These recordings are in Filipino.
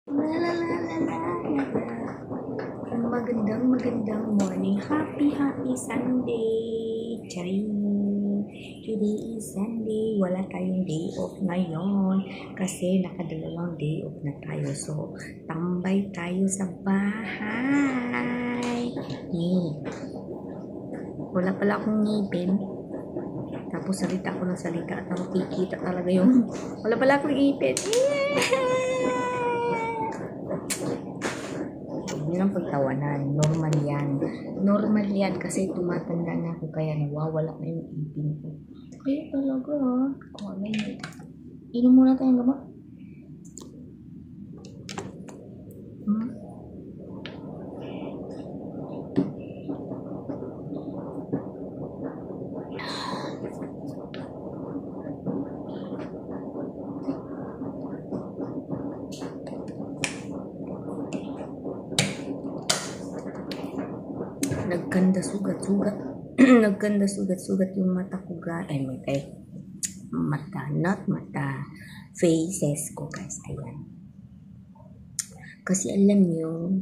La la la la la la la. Ang magandang morning. Happy Sunday. Charing. Today is Sunday. Wala tayong day off ngayon kasi nakadalawang day off na tayo. So, tambay tayo sa bahay. Wala pala akong ngipin. Tapos salita ako ng salita at makikita talaga yung wala pala akong ngipin. Yun ang pagtawanan. Normal yan kasi tumatanda na ako kaya nawawala na yung ipin ko. Kaya talaga inom muna tayong gamot. Nagkanda sugat-sugat. Nagkanda sugat-sugat yung mata ko guys. Mata. Faces ko guys. Ayan. Kasi alam nyo,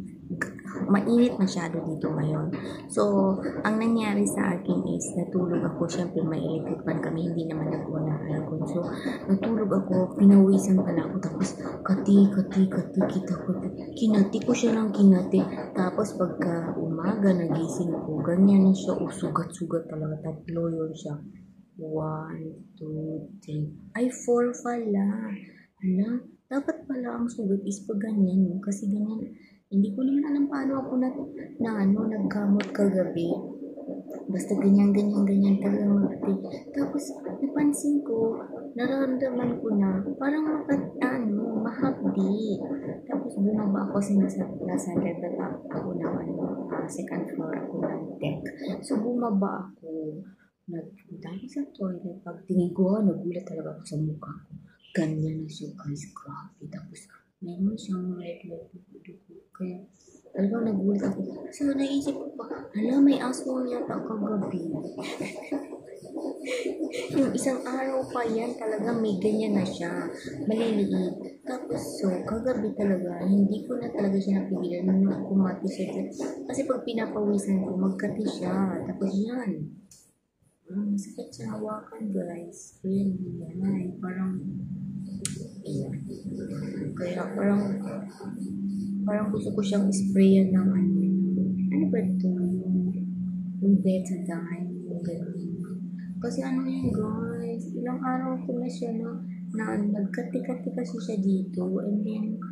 mainit masyado dito ngayon. So, ang nangyari sa akin is, natulog ako. Siyempre, may electric fan kami. Hindi naman nagawa ng aircon. So, natulog ako. Pinawisan pala ako. Tapos, kati, kita ko. Kinati ko siya ng kinati. Tapos, pagka umaga, nagising ako. Ganyan na siya. Sugat-sugat talaga. 3 yun siya. 1, 2, 3. Ay, 4 pala. Hala, dapat pala ang sugat is pag ganyan, no? Kasi ganyan, hindi ko naman alam paano ako nagkamot kagabi. Basta ganyan talaga magti. Tapos, napansin ko, nararamdaman ko na, parang mahapdi. Tapos, bumaba ako kasi nasa level up ako ng second floor ako ng deck. So, bumaba ako. Nagpunta ako sa toilet. Pag tingin ko, nagulat talaga ako sa mukha ko. Ganyan na siya guys, grabe. Tapos, meron siyang red dugo. Kaya, talagang nagulat ako. So, naisip ko pa, may aso yata kagabi. Yung isang araw pa yan, talaga may ganyan na siya. Maliliit. Tapos, so, kagabi talaga, hindi ko na talaga siya napigilan nung kumati siya. Kasi pag pinapawisan ko, magkati siya. Tapos yan. Sakit sa hawakan guys. Yan. Parang kaya parang gusto ko siyang sprayan ng ano ba ito? Yung betadine. Kasi yan guys, ilang araw ko na siya na nagkati-kati kasi siya dito and then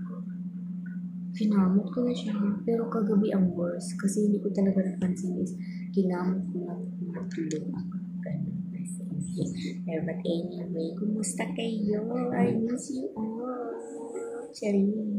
kinamot ko na siya pero kagabi ang worst kasi hindi ko talaga napansin is kinamot ko na matulog ako. But anyway, kumusta kayo? I miss you all. Charing.